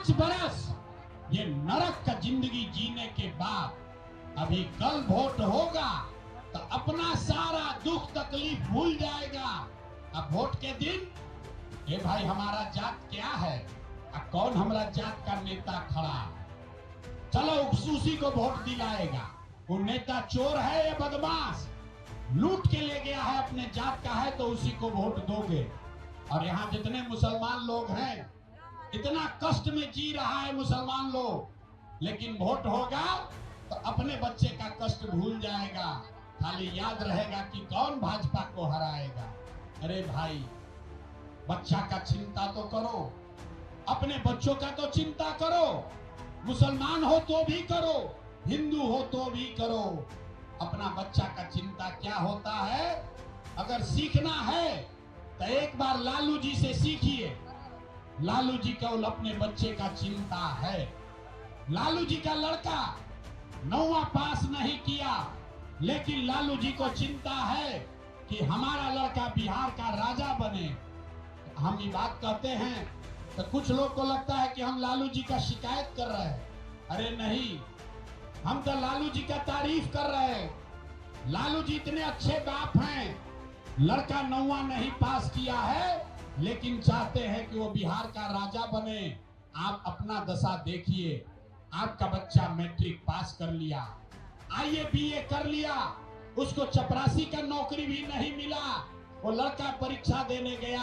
5 बरस ये नरक का जिंदगी जीने के बाद अभी कल वोट होगा तो अपना सारा दुख तकलीफ भूल जाएगा। अब वोट के दिन ये भाई हमारा जात क्या है, अब कौन हमारा जात का नेता खड़ा, चलो उसी को वोट दिलाएगा। वो नेता चोर है या बदमाश, लूट के ले गया है, अपने जात का है तो उसी को वोट दोगे। और यहाँ जितने मुसलमान लोग हैं इतना कष्ट में जी रहा है मुसलमान लोग, लेकिन वोट होगा तो अपने बच्चे का कष्ट भूल जाएगा, खाली याद रहेगा कि कौन भाजपा को हराएगा। अरे भाई बच्चा का चिंता तो करो, अपने बच्चों का तो चिंता करो, मुसलमान हो तो भी करो, हिंदू हो तो भी करो। अपना बच्चा का चिंता क्या होता है, अगर सीखना है तो एक बार लालू जी से सीखिए। लालू जी का अपने बच्चे का चिंता है। लालू जी का लड़का 9वां पास नहीं किया, लेकिन लालू जी को चिंता है कि हमारा लड़का बिहार का राजा बने। हम ये बात कहते हैं तो कुछ लोग को लगता है कि हम लालू जी का शिकायत कर रहे हैं। अरे नहीं, हम तो लालू जी का तारीफ कर रहे हैं। लालू जी इतने अच्छे बाप हैं, लड़का 9वां नहीं पास किया है लेकिन चाहते हैं कि वो बिहार का राजा बने। आप अपना दशा देखिए, आपका बच्चा मैट्रिक पास कर लिया, आईए बीए कर लिया, उसको चपरासी का नौकरी भी नहीं मिला। वो लड़का परीक्षा देने गया,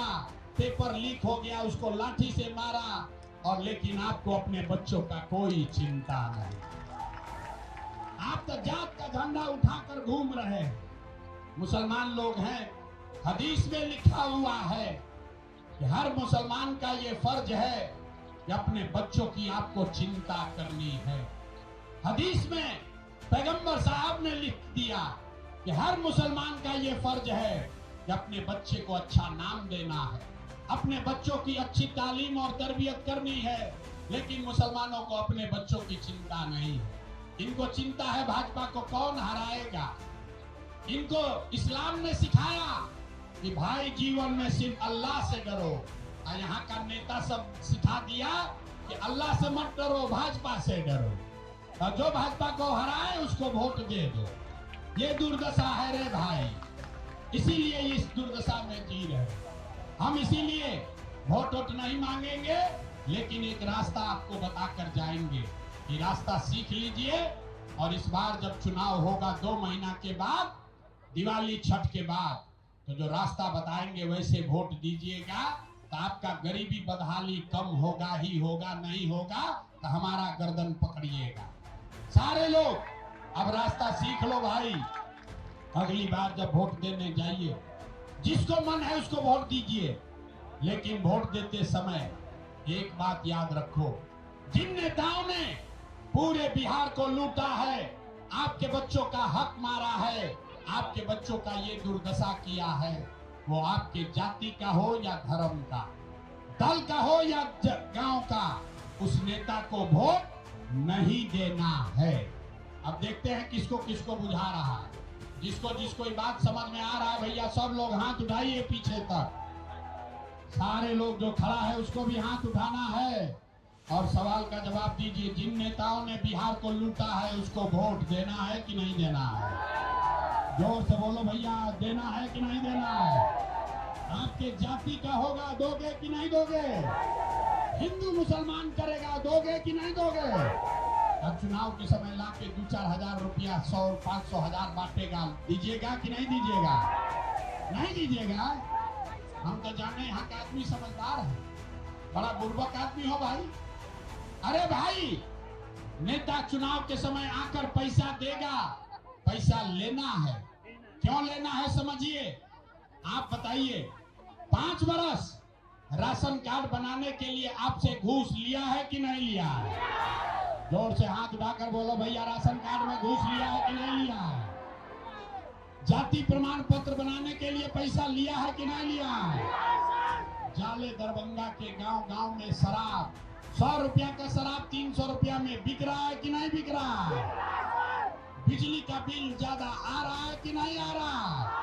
पेपर लीक हो गया, उसको लाठी से मारा, और लेकिन आपको अपने बच्चों का कोई चिंता नहीं। आप तो जात का झंडा उठाकर घूम रहे हैं। मुसलमान लोग हैं, हदीस में लिखा हुआ है कि हर मुसलमान का ये फर्ज है कि अपने बच्चों की आपको चिंता करनी है। हदीस में पैगंबर साहब ने लिख दिया कि हर मुसलमान का ये फर्ज है कि अपने बच्चे को अच्छा नाम देना है, अपने बच्चों की अच्छी तालीम और तरबियत करनी है। लेकिन मुसलमानों को अपने बच्चों की चिंता नहीं है। इनको चिंता है भाजपा को कौन हराएगा। इनको इस्लाम ने सिखाया कि भाई जीवन में सिर्फ अल्लाह से डरो, और यहाँ का नेता सब सिखा दिया कि अल्लाह से मत डरो, भाजपा से डरो, और जो भाजपा को हराए उसको वोट दे दो। ये दुर्दशा है रे भाई, इसीलिए इस दुर्दशा में जी रहे। हम इसीलिए वोट नहीं मांगेंगे, लेकिन एक रास्ता आपको बताकर जाएंगे। ये रास्ता सीख लीजिए, और इस बार जब चुनाव होगा 2 महीना के बाद, दिवाली छठ के बाद, तो जो रास्ता बताएंगे वैसे वोट दीजिएगा, तो आपका गरीबी बदहाली कम होगा ही होगा, नहीं होगा तो हमारा गर्दन पकड़िएगा। सारे लोग अब रास्ता सीख लो भाई। अगली बार जब वोट देने जाइए, जिसको मन है उसको वोट दीजिए, लेकिन वोट देते समय एक बात याद रखो, जिन नेताओं ने पूरे बिहार को लूटा है, आपके बच्चों का हक मारा है, आपके बच्चों का ये दुर्दशा किया है, वो आपके जाति का हो या धर्म का, दल का हो या गांव का, उस नेता को वोट नहीं देना है। अब देखते हैं किसको किसको बुझा रहा है। जिसको जिसको ये बात समझ में आ रहा है भैया सब लोग हाथ उठाइए पीछे तक। सारे लोग जो खड़ा है उसको भी हाथ उठाना है और सवाल का जवाब दीजिए। जिन नेताओं ने बिहार को लूटा है उसको वोट देना है कि नहीं देना है? जोर से बोलो भैया, देना है कि नहीं देना है? आपके जाति का होगा, दोगे कि नहीं दोगे? हिंदू मुसलमान करेगा, दोगे कि नहीं दोगे? अब चुनाव के समय ला के 2-4 हजार रुपया 100-500 हजार बांटेगा, दीजिएगा कि नहीं दीजिएगा? नहीं दीजिएगा। हम तो जाने यहाँ का आदमी समझदार है, बड़ा बुर्बक आदमी हो भाई। अरे भाई, नेता चुनाव के समय आकर पैसा देगा, पैसा लेना है। क्यों लेना है समझिए। आप बताइए, 5 बरस राशन कार्ड बनाने के लिए आपसे घूस लिया है कि नहीं लिया है? जोर से हाथ उठाकर बोलो भैया, राशन कार्ड में घूस लिया है कि नहीं लिया है? जाति प्रमाण पत्र बनाने के लिए पैसा लिया है कि नहीं लिया है? जाले दरभंगा के गांव गांव में शराब, 100 रुपया का शराब 300 रुपया में बिक रहा है कि नहीं बिक रहा है? बिजली का बिल ज्यादा आ रहा है कि नहीं आ रहा?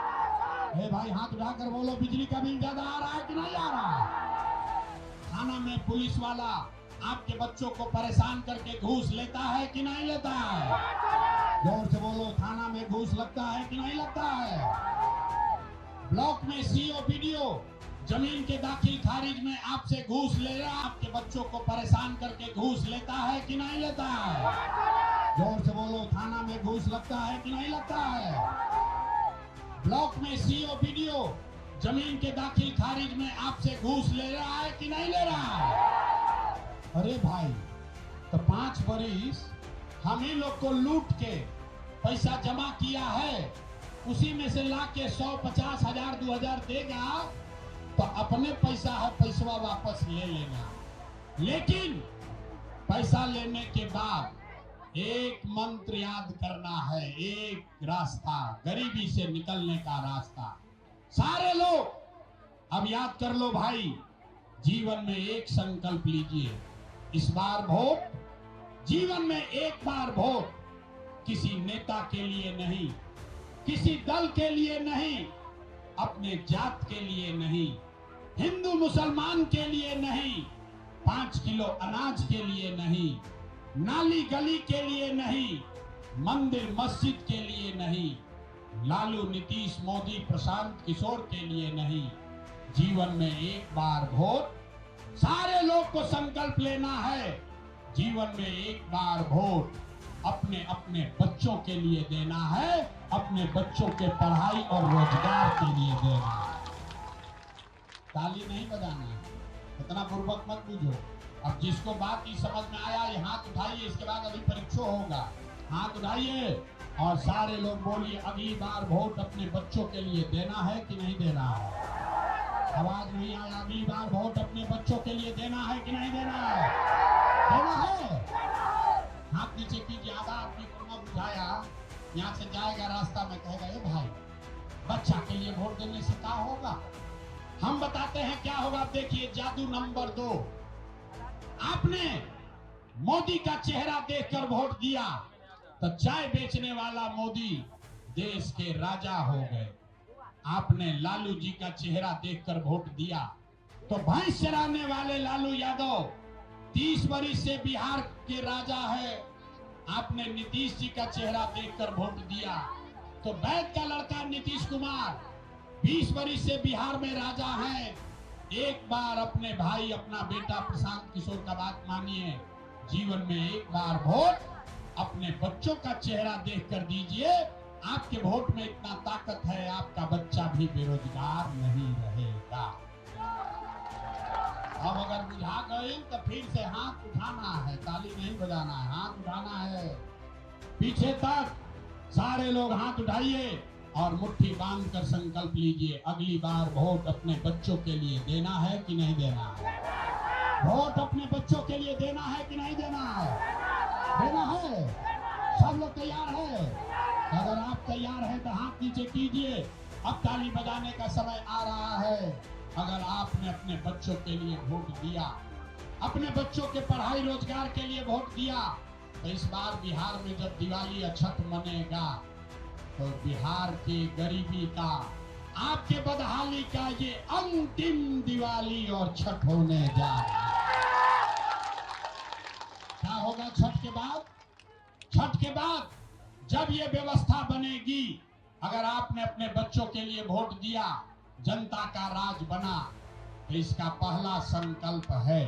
हे भाई हाथ उठाकर बोलो, बिजली का बिल ज्यादा आ रहा है कि नहीं आ रहा? थाना में पुलिस वाला आपके बच्चों को परेशान करके घूस लेता है कि नहीं लेता है? जोर से बोलो, थाना में घूस लगता है कि नहीं लगता है? ब्लॉक में सीओ बीडीओ जमीन के दाखिल खारिज में आपसे घूस ले रहा, आपके बच्चों को परेशान करके घूस लेता है कि नहीं लेता है? जोर से बोलो, थाना में घूस लगता है कि नहीं लगता है? ब्लॉक में सीओ बीडीओ जमीन के दाखिल खारिज में आपसे घूस ले रहा है कि नहीं ले रहा है? अरे भाई, तो 5 बरिस हम ही लोग को लूट के पैसा जमा किया है, उसी में से ला के 100, 50 हजार 2000 देगा तो अपने पैसा है, पैसा वापस ले लेना। लेकिन पैसा लेने के बाद एक मंत्र याद करना है, एक रास्ता, गरीबी से निकलने का रास्ता। सारे लोग अब याद कर लो भाई, जीवन में एक संकल्प लीजिए, इस बार वोट, जीवन में एक बार वोट, किसी नेता के लिए नहीं, किसी दल के लिए नहीं, अपने जात के लिए नहीं, हिंदू मुसलमान के लिए नहीं, 5 किलो अनाज के लिए नहीं, नाली गली के लिए नहीं, मंदिर मस्जिद के लिए नहीं, लालू नीतीश मोदी प्रशांत किशोर के लिए नहीं, जीवन में एक बार वोट। सारे लोग को संकल्प लेना है, जीवन में एक बार वोट अपने अपने बच्चों के लिए देना है, अपने बच्चों के पढ़ाई और रोजगार के लिए देना है। ताली नहीं बजाना है, इतना बुर्बक मत बुझो। अब जिसको बात की समझ में आया ये हाथ उठाइए, इसके बाद अभी परीक्षा होगा, हाथ उठाइए और सारे लोग बोलिए, अगली बार वोट अपने बच्चों के लिए देना है कि नहीं देना है? आवाज नहीं आया, अगली बार वोट अपने बच्चों के लिए देना है कि नहीं देना है? देना है। हाथ नीचे कीजिए, आधा आदमी को न बुझाया, यहाँ से जाएगा रास्ता में कहेगा, ए भाई बच्चा के लिए वोट देने से क्या होगा? हम बताते हैं क्या होगा। देखिए जादू नंबर 2, आपने मोदी का चेहरा देखकर वोट दिया तो चाय बेचने वाला मोदी देश के राजा हो गए। आपने लालू जी का चेहरा देखकर वोट दिया तो भैंस चराने वाले लालू यादव 30 वर्ष से बिहार के राजा है। आपने नीतीश जी का चेहरा देखकर वोट दिया तो वैद का लड़का नीतीश कुमार 20 वर्ष से बिहार में राजा है। एक बार अपने भाई, अपना बेटा प्रशांत किशोर का बात मानिए, जीवन में एक बार वोट अपने बच्चों का चेहरा देखकर दीजिए। आपके वोट में इतना ताकत है, आपका बच्चा भी बेरोजगार नहीं रहेगा। अब अगर बुझा गए तो फिर से हाथ उठाना है, ताली नहीं बजाना है, हाथ उठाना है पीछे तक। सारे लोग हाथ उठाइए और मुट्ठी बांधकर संकल्प लीजिए, अगली बार वोट अपने बच्चों के लिए देना है कि नहीं देना है? वोट अपने बच्चों के लिए देना है कि नहीं देना है? देना है। सब लोग तैयार है? अगर आप तैयार हैं तो हाथ नीचे कीजिए। अब ताली बजाने का समय आ रहा है। अगर आपने अपने बच्चों के लिए वोट दिया, अपने बच्चों के पढ़ाई रोजगार के लिए वोट दिया, तो इस बार बिहार में जब दिवाली अछत मनेगा तो बिहार की गरीबी का, आपके बदहाली का ये अंतिम दिवाली और छठ होने जा रहा है। क्या होगा छठ के बाद? छठ के बाद जब ये व्यवस्था बनेगी, अगर आपने अपने बच्चों के लिए वोट दिया, जनता का राज बना, तो इसका पहला संकल्प है,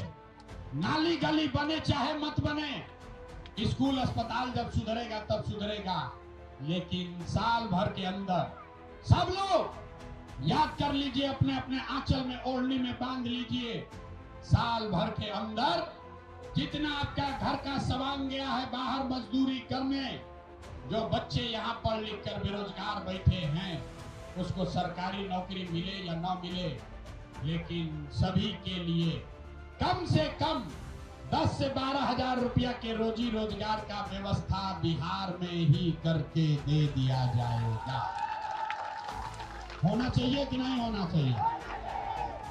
नाली गली बने चाहे मत बने, स्कूल अस्पताल जब सुधरेगा तब सुधरेगा, लेकिन साल भर के अंदर सब लोग याद कर लीजिए, अपने अपने आंचल में ओढ़नी में बांध लीजिए, साल भर के अंदर जितना आपका घर का सवांग गया है बाहर मजदूरी करने, जो बच्चे यहाँ पढ़ लिख कर बेरोजगार बैठे हैं, उसको सरकारी नौकरी मिले या ना मिले, लेकिन सभी के लिए कम से कम 10 से 12 हजार रुपया के रोजी रोजगार का व्यवस्था बिहार में ही करके दे दिया जाएगा। होना चाहिए कि नहीं होना चाहिए?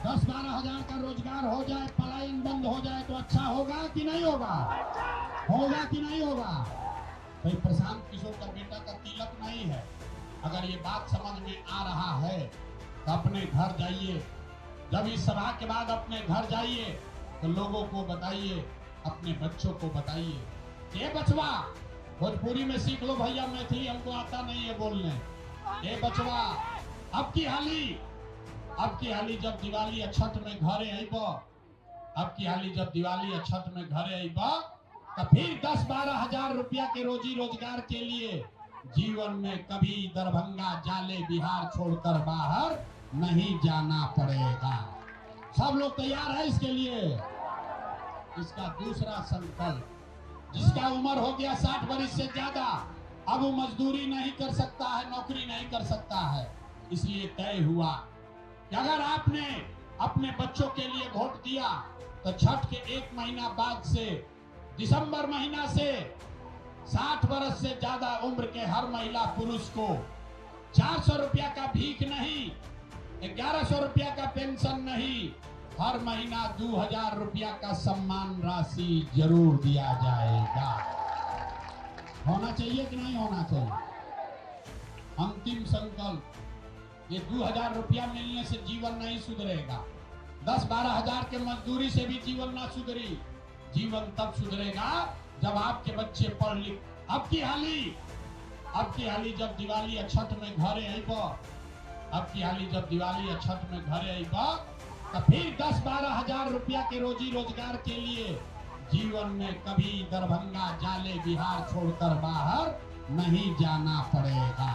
10-12 हजार का रोजगार हो जाए, पलायन बंद हो जाए तो अच्छा होगा कि नहीं होगा? होगा कि नहीं होगा? भाई प्रशांत किशोर का बेटा का तिलक नहीं है। अगर ये बात समझ में आ रहा है तो अपने घर जाइए, जब इस सभा के बाद अपने घर जाइए तो लोगों को बताइए अपने बच्चों को बताइए। ये बचवा, भोजपुरी में सीख लो भैया, मैथिली हमको आता नहीं है बोलने। ये बचवा, अब की हाली जब दिवाली छठ में घरे आइब, अब की हाली जब दिवाली छठ में घरे आइब, तो फिर 10-12 हजार रुपया के रोजी रोजगार के लिए जीवन में कभी दरभंगा जाले बिहार छोड़कर बाहर नहीं जाना पड़ेगा। सब लोग तैयार है इसके लिए? इसका दूसरा संकल्प, जिसका उम्र हो गया 60 वर्ष से ज्यादा, अब वो मजदूरी नहीं कर सकता है, नौकरी नहीं कर सकता है, इसलिए तय हुआ कि अगर आपने अपने बच्चों के लिए वोट दिया तो छठ के 1 महीना बाद से, दिसंबर महीना से 60 वर्ष से ज्यादा उम्र के हर महिला पुरुष को 400 रुपया का भीख नहीं, 1100 रुपया का पेंशन नहीं, हर महीना 2000 रुपया का सम्मान राशि जरूर दिया जाएगा। होना चाहिए कि नहीं होना चाहिए? अंतिम संकल्प, ये 2000 रुपया मिलने से जीवन नहीं सुधरेगा, 10-12 हजार के मजदूरी से भी जीवन ना सुधरी। जीवन तब सुधरेगा जब आपके बच्चे पढ़ लिख। अब की हाली जब दिवाली छठ में घरे आइब, अब की हाली जब दिवाली छठ में घरे आइब, तो फिर 10-12 हजार रुपया के रोजी रोजगार के लिए जीवन में कभी दरभंगा जाले बिहार छोड़कर बाहर नहीं जाना पड़ेगा।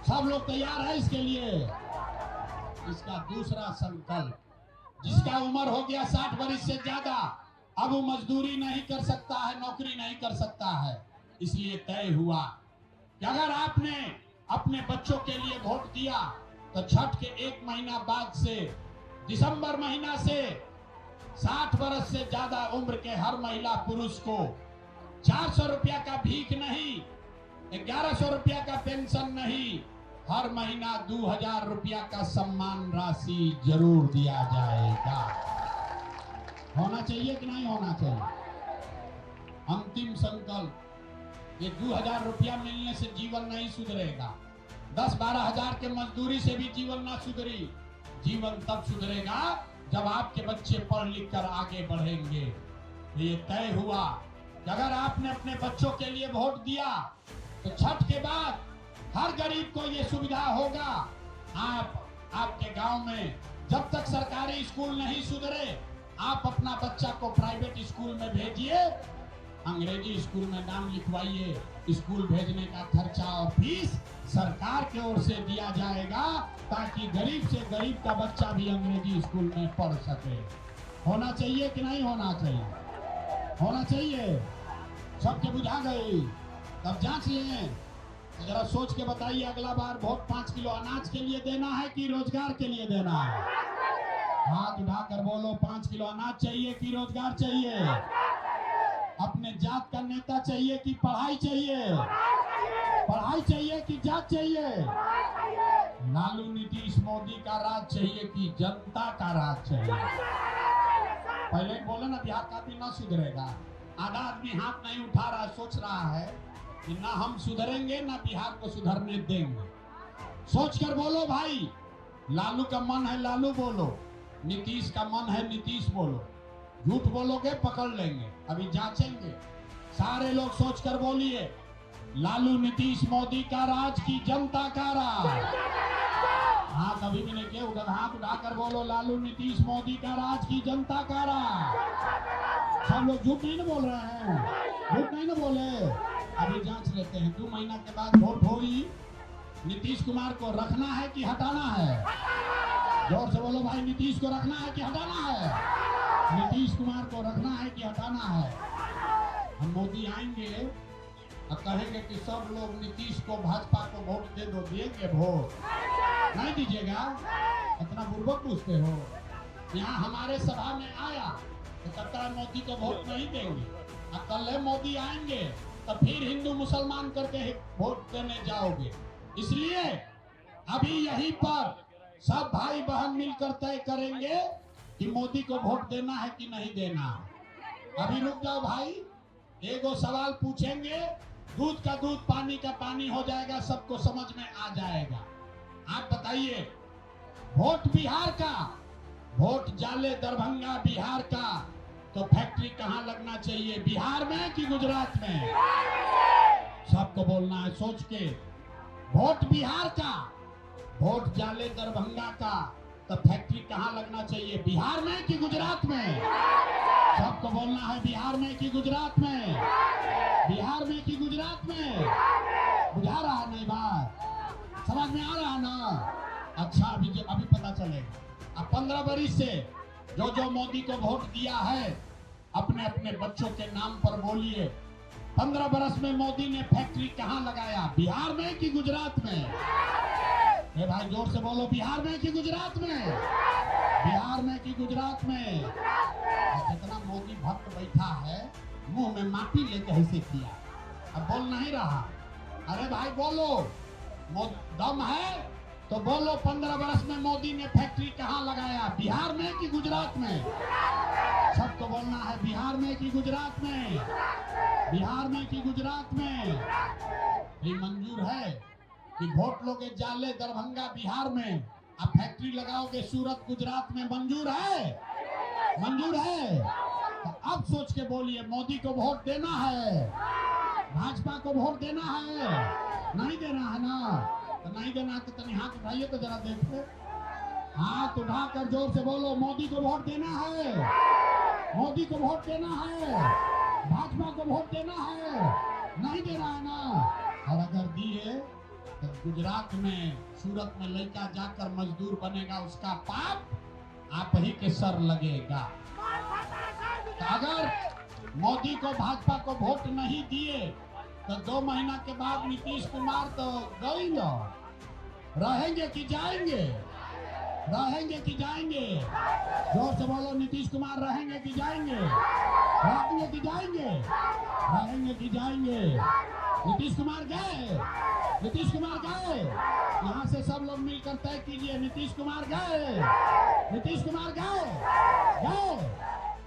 सब लोग तैयार है इसके लिए? इसका दूसरा संकल्प, जिसका उम्र हो गया 60 वर्ष से ज्यादा, अब वो मजदूरी नहीं कर सकता है, नौकरी नहीं कर सकता है, इसलिए तय हुआ कि अगर आपने अपने बच्चों के लिए वोट दिया तो छठ के 1 महीना बाद से, दिसंबर महीना से 60 वर्ष से ज्यादा उम्र के हर महिला पुरुष को 400 रुपया का भीख नहीं, 1100 रुपया का पेंशन नहीं, हर महीना 2000 रुपया का सम्मान राशि जरूर दिया जाएगा। होना चाहिए कि नहीं होना चाहिए? अंतिम संकल्प, ये 2000 रुपया मिलने से जीवन नहीं सुधरेगा, 10-12 हजार के मजदूरी से भी जीवन ना सुधरी। जीवन तब सुधरेगा जब आपके बच्चे पढ़ लिख कर आगे बढ़ेंगे। ये तय हुआ कि अगर आपने अपने बच्चों के लिए वोट दिया तो छठ के बाद हर गरीब को ये सुविधा होगा। आपके गांव में जब तक सरकारी स्कूल नहीं सुधरे, आप अपना बच्चा को प्राइवेट स्कूल में भेजिए, अंग्रेजी स्कूल में नाम लिखवाइए, स्कूल भेजने का खर्चा और फीस सरकार की ओर से दिया जाएगा, ताकि गरीब से गरीब का बच्चा भी अंग्रेजी स्कूल में पढ़ सके। होना चाहिए कि नहीं होना चाहिए? होना चाहिए। सबके बुझा गई? तब जांच लें, जरा सोच के बताइए, अगला बार वोट 5 किलो अनाज के लिए देना है कि रोजगार के लिए देना है? हाथ उठाकर बोलो, 5 किलो अनाज चाहिए कि रोजगार चाहिए? अपने जात का नेता चाहिए कि पढ़ाई चाहिए? पढ़ाई चाहिए कि जात चाहिए? लालू नीतीश मोदी का राज चाहिए कि जनता का राज चाहिए? पहले बोले ना बिहार का भी ना सुधरेगा। आधा आदमी हाथ नहीं उठा रहा, सोच रहा है कि ना हम सुधरेंगे ना बिहार को सुधरने देंगे। सोच कर बोलो भाई, लालू का मन है लालू बोलो, नीतीश का मन है नीतीश बोलो। झूठ बोलोगे पकड़ लेंगे, अभी जांचेंगे। सारे लोग सोचकर बोलिए, लालू नीतीश मोदी का राज की जनता का राज। हाथ अभी भी नहीं किए, उधर हाथ उठाकर बोलो, लालू नीतीश मोदी का राज की जनता का राज। सब लोग झूठ नहीं ना बोल रहे हैं? झूठ नहीं ना बोले? अभी जांच लेते हैं। 2 महीना के बाद वोट होगी, नीतीश कुमार को रखना है कि हटाना है? जोर से बोलो भाई, नीतीश को रखना है कि हटाना है? नीतीश कुमार को रखना है कि हटाना है? हम मोदी आएंगे और कहेंगे कि सब लोग नीतीश को, भाजपा को वोट दे दो, देंगे वोट? नहीं दीजिएगा? इतना बुर्बक पूछते हो? यहाँ हमारे सभा में आया तो कहता है मोदी को वोट नहीं देंगे, और कल मोदी आएंगे तो फिर हिंदू मुसलमान करके वोट देने जाओगे। इसलिए अभी यहीं पर सब भाई बहन मिलकर तय करेंगे कि मोदी को वोट देना है कि नहीं देना। अभी रुक जाओ भाई, एगो सवाल पूछेंगे, दूध का दूध पानी का पानी हो जाएगा, सबको समझ में आ जाएगा। आप बताइए, वोट बिहार का, वोट जाले दरभंगा बिहार का तो फैक्ट्री कहाँ लगना चाहिए, बिहार में कि गुजरात में? सबको बोलना है सोच के। वोट बिहार का, वोट जाले दरभंगा का, तो फैक्ट्री कहाँ लगना चाहिए, बिहार में कि गुजरात में? सबको बोलना है बिहार में कि गुजरात में? बिहार में कि गुजरात में? बुझा रहा है नहीं बात? समझ में आ रहा है ना? अच्छा, अभी पता चलेगा। अब 15 बरिस से जो मोदी को वोट दिया है, अपने अपने बच्चों के नाम पर बोलिए, 15 बरस में मोदी ने फैक्ट्री कहाँ लगाया, बिहार में कि गुजरात में? ए भाई जोर से बोलो, बिहार में कि गुजरात में? बिहार में कि गुजरात में? जितना मोदी भक्त बैठा है, मुंह में माटी लेके ऐसे किया, अब बोल नहीं रहा। अरे भाई बोलो, दम है तो बोलो, 15 बरस में मोदी ने फैक्ट्री कहाँ लगाया, बिहार में कि गुजरात में? सबको बोलना है बिहार में कि गुजरात में? बिहार में कि गुजरात में? ये मंजूर है कि वोट लोगे जाले दरभंगा बिहार में, अब फैक्ट्री लगाओगे सूरत गुजरात में, मंजूर है? मंजूर है? तो अब सोच के बोलिए, मोदी को वोट देना है, भाजपा को वोट देना है, नहीं देना है ना? तो नहीं देना है तो तनी हाथ उठाइए तो जरा देखो, हाथ उठाकर जोर से बोलो, मोदी को वोट देना है, मोदी को वोट देना है, भाजपा को वोट देना है, नहीं देना है ना? और अगर दिए तो गुजरात में सूरत में लड़का जाकर मजदूर बनेगा, उसका पाप आप ही के सर लगेगा। तो अगर मोदी को भाजपा को वोट नहीं दिए तो 2 महीना के बाद नीतीश कुमार तो गई ना, रहेंगे कि जाएंगे? रहेंगे कि जाएंगे? जोर से बोलो, नीतीश कुमार रहेंगे कि जाएंगे? रहेंगे कि जाएंगे? रहेंगे कि जाएंगे? नीतीश कुमार गए, नीतीश कुमार गए, यहाँ से सब लोग मिलकर तय कीजिए, नीतीश कुमार गए, नीतीश कुमार गए।